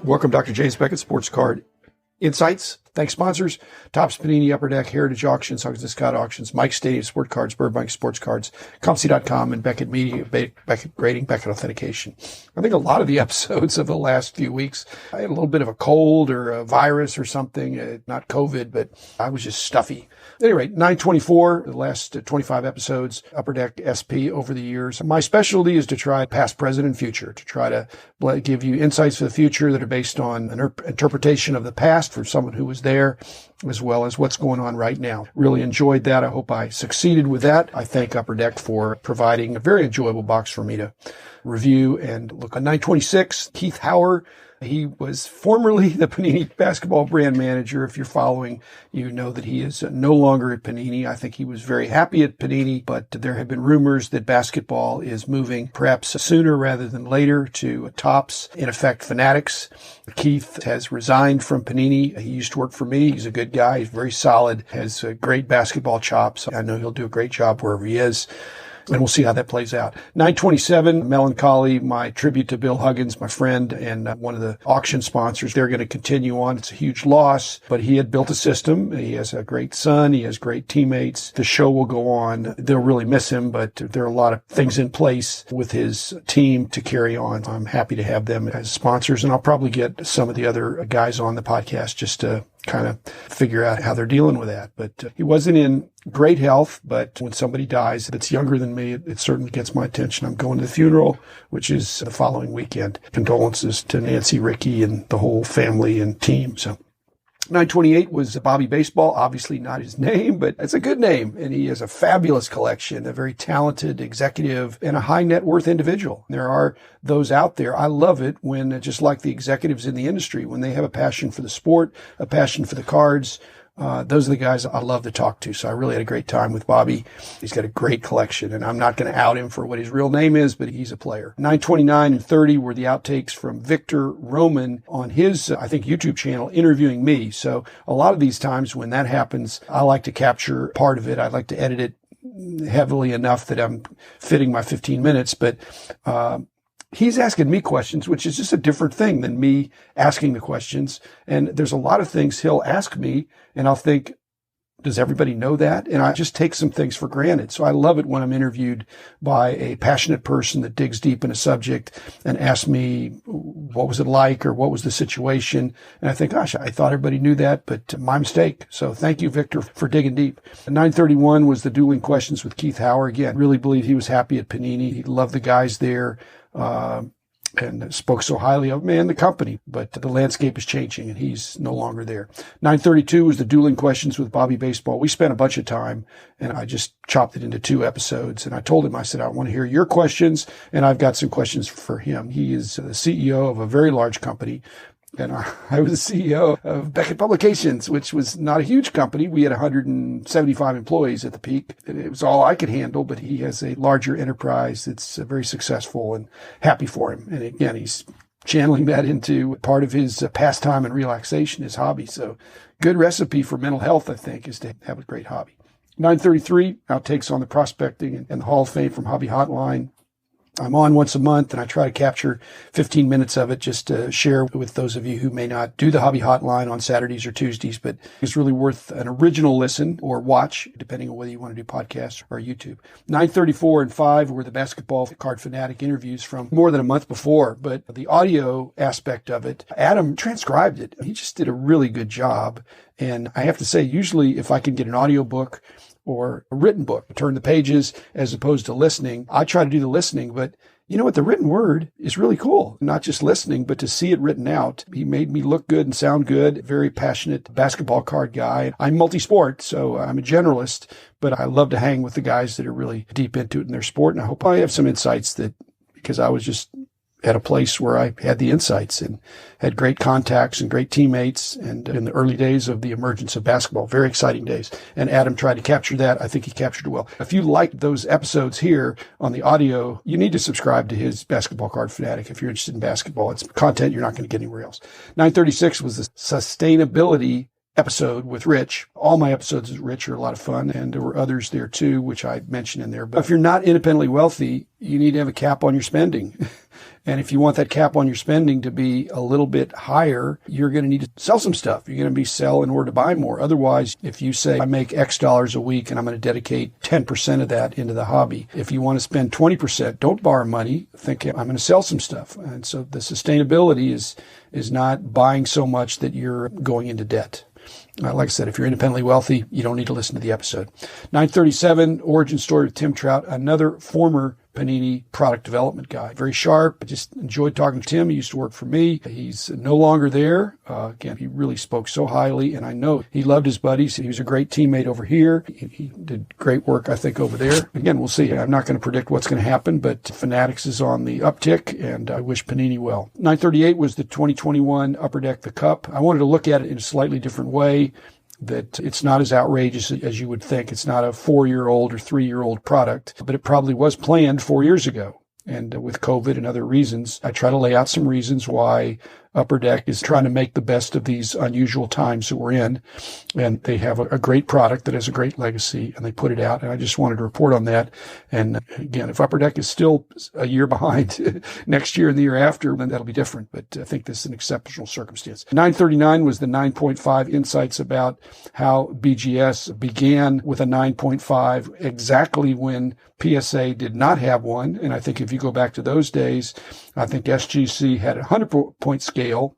Welcome, Dr. James Beckett, Sports Card Insights. Thanks, sponsors. Topps, Panini, Upper Deck, Heritage Auctions, Huggins & Scott Auctions, Mike Stadium, Sport Cards, Burbank Sports Cards, Comcy.com, and Beckett Media, Beckett Grading, Beckett Authentication. I think a lot of the episodes of the last few weeks, I had a little bit of a cold or a virus or something, not COVID, but I was just stuffy. At any rate, 924, the last 25 episodes, Upper Deck SP over the years. My specialty is to try past, present, and future, to try to give you insights for the future that are based on an interpretation of the past for someone who was there, as well as what's going on right now. Really enjoyed that. I hope I succeeded with that. I thank Upper Deck for providing a very enjoyable box for me to review and look at. 926, Keith Hauer. He was formerly the Panini basketball brand manager. If you're following, you know that he is no longer at Panini. I think he was very happy at Panini, but there have been rumors that basketball is moving perhaps sooner rather than later to Topps, in effect, Fanatics. Keith has resigned from Panini. He used to work for me. He's a good guy. He's very solid, has great basketball chops. I know he'll do a great job wherever he is. And we'll see how that plays out. 927, Melancholy, my tribute to Bill Huggins, my friend and one of the auction sponsors. They're going to continue on. It's a huge loss, but he had built a system. He has a great son. He has great teammates. The show will go on. They'll really miss him, but there are a lot of things in place with his team to carry on. I'm happy to have them as sponsors, and I'll probably get some of the other guys on the podcast just to kind of figure out how they're dealing with that. But he wasn't in great health, but when somebody dies that's younger than me, it certainly gets my attention. I'm going to the funeral, which is the following weekend. Condolences to Nancy, Ricky, and the whole family and team. So 928 was Bobby Baseball, obviously not his name, but it's a good name. And he has a fabulous collection, a very talented executive and a high net worth individual. There are those out there. I love it when, just like the executives in the industry, when they have a passion for the sport, a passion for the cards, those are the guys I love to talk to. So I really had a great time with Bobby. He's got a great collection, and I'm not going to out him for what his real name is, but he's a player. 929 and 30 were the outtakes from Victor Roman on his, I think, YouTube channel interviewing me. So a lot of these times when that happens, I like to capture part of it. I like to edit it heavily enough that I'm fitting my 15 minutes, but he's asking me questions, which is just a different thing than me asking the questions. And there's a lot of things he'll ask me, and I'll think, does everybody know that? And I just take some things for granted. So I love it when I'm interviewed by a passionate person that digs deep in a subject and asks me, what was it like, or what was the situation? And I think, gosh, I thought everybody knew that, but my mistake. So thank you, Victor, for digging deep. 931 was the dueling questions with Keith Hauer. Again, really believe he was happy at Panini. He loved the guys there. And spoke so highly of, the company, but the landscape is changing and he's no longer there. 932 was the dueling questions with Bobby Baseball. We spent a bunch of time and I just chopped it into 2 episodes. And I told him, I said, I want to hear your questions, and I've got some questions for him. He is the CEO of a very large company. And I was the CEO of Beckett Publications, which was not a huge company. We had 175 employees at the peak. It was all I could handle, but he has a larger enterprise that's very successful, and happy for him. And again, he's channeling that into part of his pastime and relaxation, his hobby. So good recipe for mental health, I think, is to have a great hobby. 933, outtakes on the prospecting and the Hall of Fame from Hobby Hotline. I'm on once a month, and I try to capture 15 minutes of it just to share with those of you who may not do the Hobby Hotline on Saturdays or Tuesdays, but it's really worth an original listen or watch, depending on whether you want to do podcasts or YouTube. 934 and 5 were the basketball card fanatic interviews from more than a month before, but the audio aspect of it, Adam transcribed it. He just did a really good job. And I have to say, usually if I can get an audio book or a written book, turn the pages as opposed to listening, I try to do the listening. But you know what? The written word is really cool. Not just listening, but to see it written out. He made me look good and sound good. Very passionate basketball card guy. I'm multi-sport, so I'm a generalist, but I love to hang with the guys that are really deep into it in their sport. And I hope I have some insights that, because I was just at a place where I had the insights and had great contacts and great teammates, and in the early days of the emergence of basketball, very exciting days. And Adam tried to capture that. I think he captured it well. If you liked those episodes here on the audio, you need to subscribe to his Basketball Card Fanatic if you're interested in basketball. It's content you're not going to get anywhere else. 936 was the sustainability episode with Rich. All my episodes with Rich are a lot of fun, and there were others there too, which I mentioned in there. But if you're not independently wealthy, you need to have a cap on your spending. And if you want that cap on your spending to be a little bit higher, you're going to need to sell some stuff. You're going to be sell in order to buy more. Otherwise, if you say, I make X dollars a week and I'm going to dedicate 10% of that into the hobby. If you want to spend 20%, don't borrow money. Think, I'm going to sell some stuff. And so the sustainability is not buying so much that you're going into debt. Like I said, if you're independently wealthy, you don't need to listen to the episode. 937, origin story with Tim Trout, another former Panini product development guy. Very sharp. I just enjoyed talking to Tim. He used to work for me. He's no longer there. Again, he really spoke so highly, and I know he loved his buddies. He was a great teammate over here. He did great work, I think, over there. Again, we'll see. I'm not going to predict what's going to happen, but Fanatics is on the uptick, and I wish Panini well. 938 was the 2021 Upper Deck the Cup. I wanted to look at it in a slightly different way, that it's not as outrageous as you would think. It's not a 4-year-old or 3-year-old product, but it probably was planned 4 years ago. And with COVID and other reasons, I try to lay out some reasons why Upper Deck is trying to make the best of these unusual times that we're in. And they have a great product that has a great legacy, and they put it out. And I just wanted to report on that. And again, if Upper Deck is still a year behind next year and the year after, then that'll be different. But I think this is an exceptional circumstance. 939 was the 9.5 insights about how BGS began with a 9.5 exactly when PSA did not have one. And I think if you go back to those days, I think SGC had a 100-point scale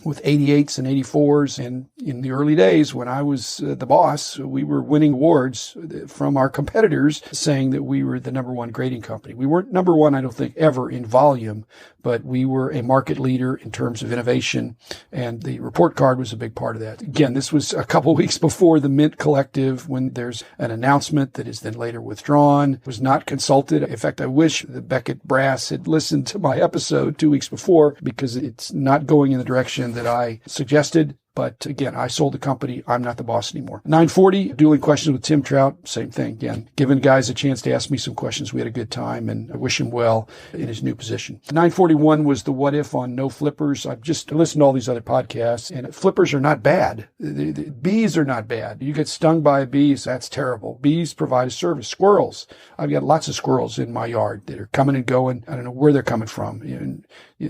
with 88s and 84s. And in the early days when I was the boss, we were winning awards from our competitors saying that we were the number one grading company. We weren't number one, I don't think, ever in volume, but we were a market leader in terms of innovation. And the report card was a big part of that. Again, this was a couple weeks before the Mint Collective, when there's an announcement that is then later withdrawn, was not consulted. In fact, I wish the Beckett brass had listened to my episode 2 weeks before, because it's not going in the direction that I suggested. But again, I sold the company. I'm not the boss anymore. 940, dueling questions with Tim Trout. Same thing. Again, giving guys a chance to ask me some questions. We had a good time, and I wish him well in his new position. 941 was the what if on no flippers. I've just listened to all these other podcasts, and flippers are not bad. The bees are not bad. You get stung by a bee, so that's terrible. Bees provide a service. Squirrels. I've got lots of squirrels in my yard that are coming and going. I don't know where they're coming from.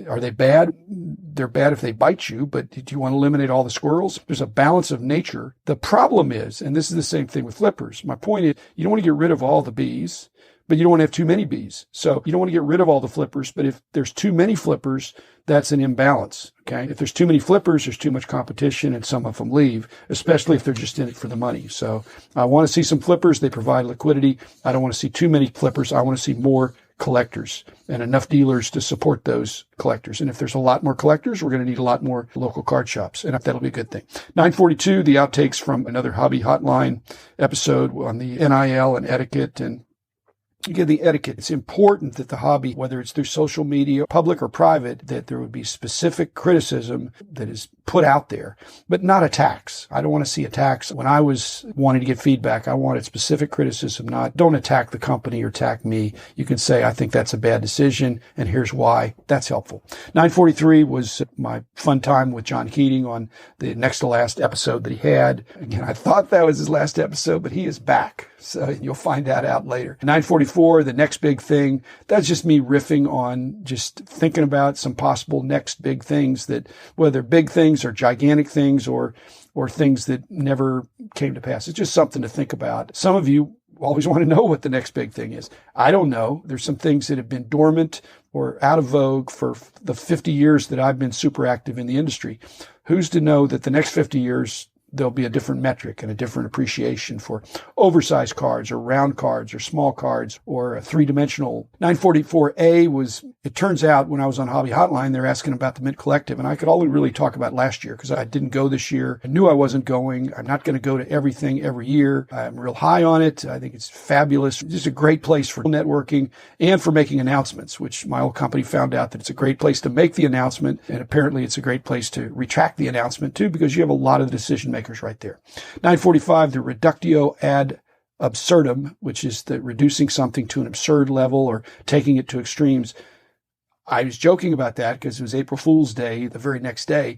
Are they bad? They're bad if they bite you, but do you want to eliminate all the squirrels? There's a balance of nature. The problem is, and this is the same thing with flippers, my point is, you don't want to get rid of all the bees, but you don't want to have too many bees. So you don't want to get rid of all the flippers, but if there's too many flippers, that's an imbalance. Okay. If there's too many flippers, there's too much competition, and some of them leave, especially if they're just in it for the money. So I want to see some flippers. They provide liquidity. I don't want to see too many flippers. I want to see more collectors and enough dealers to support those collectors. And if there's a lot more collectors, we're going to need a lot more local card shops, and that'll be a good thing. 942, the outtakes from another Hobby Hotline episode on the NIL and etiquette. And again, the etiquette. It's important that the hobby, whether it's through social media, public or private, that there would be specific criticism that is put out there, but not attacks. I don't want to see attacks. When I was wanting to get feedback, I wanted specific criticism, not don't attack the company or attack me. You can say, I think that's a bad decision, and here's why. That's helpful. 943 was my fun time with John Keating on the next to last episode that he had. Again, I thought that was his last episode, but he is back. So you'll find that out later. 944, the next big thing. That's just me riffing on just thinking about some possible next big things, that whether big things or gigantic things or things that never came to pass. It's just something to think about. Some of you always want to know what the next big thing is. I don't know. There's some things that have been dormant or out of vogue for the 50 years that I've been super active in the industry. Who's to know that the next 50 years there'll be a different metric and a different appreciation for oversized cards or round cards or small cards or a three-dimensional. 944A was, it turns out when I was on Hobby Hotline, they're asking about the Mint Collective, and I could only really talk about last year because I didn't go this year. I knew I wasn't going. I'm not going to go to everything every year. I'm real high on it. I think it's fabulous. It's just a great place for networking and for making announcements, which my old company found out that it's a great place to make the announcement, and apparently it's a great place to retract the announcement too, because you have a lot of the decision makers right there. 945, the reductio ad absurdum, which is the reducing something to an absurd level or taking it to extremes. I was joking about that because it was April Fool's Day the very next day.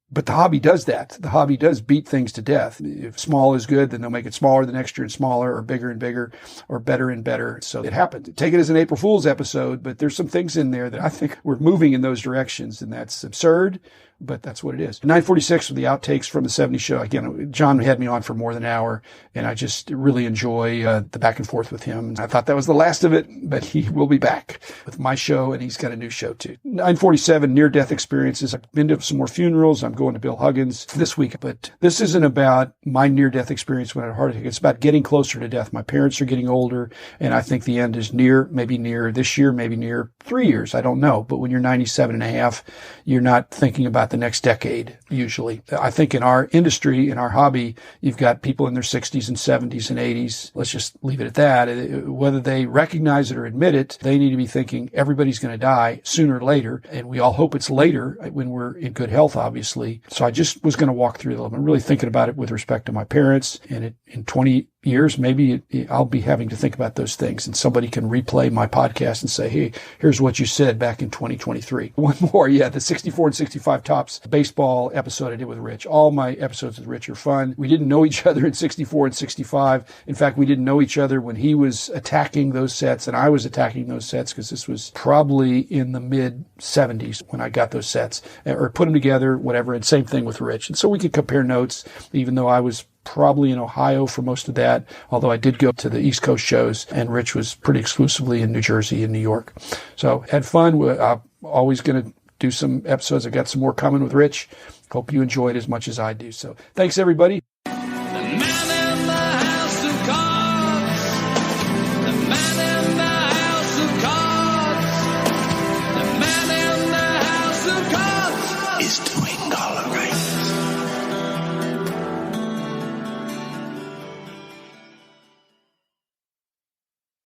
But the hobby does that. The hobby does beat things to death. If small is good, then they'll make it smaller the next year and smaller, or bigger and bigger, or better and better. So it happened. Take it as an April Fool's episode, but there's some things in there that I think we're moving in those directions, and that's absurd, but that's what it is. 946 with the outtakes from the 70s show. Again, John had me on for more than an hour, and I just really enjoy the back and forth with him. I thought that was the last of it, but he will be back with my show, and he's got a new show too. 947, near-death experiences. I've been to some more funerals. I'm going to Bill Huggins this week, but this isn't about my near-death experience when I had a heart attack. It's about getting closer to death. My parents are getting older, and I think the end is near, maybe near this year, maybe near 3 years. I don't know. But when you're 97 and a half, you're not thinking about the next decade, usually. I think in our industry, in our hobby, you've got people in their 60s and 70s and 80s. Let's just leave it at that. Whether they recognize it or admit it, they need to be thinking everybody's going to die sooner or later. And we all hope it's later when we're in good health, obviously. So I just was going to walk through them. I'm really thinking about it with respect to my parents. And in 20 years, maybe I'll be having to think about those things, and somebody can replay my podcast and say, hey, here's what you said back in 2023. One more. Yeah. The 64 and 65 tops baseball episode I did with Rich. All my episodes with Rich are fun. We didn't know each other in 64 and 65. In fact, we didn't know each other when he was attacking those sets and I was attacking those sets, because this was probably in the mid 70s when I got those sets or put them together, whatever. And same thing with Rich. And so we could compare notes, even though I was probably in Ohio for most of that, although I did go to the East Coast shows, and Rich was pretty exclusively in New Jersey and New York. So had fun. I'm always going to do some episodes. I got some more coming with Rich. Hope you enjoyed as much as I do. So thanks, everybody.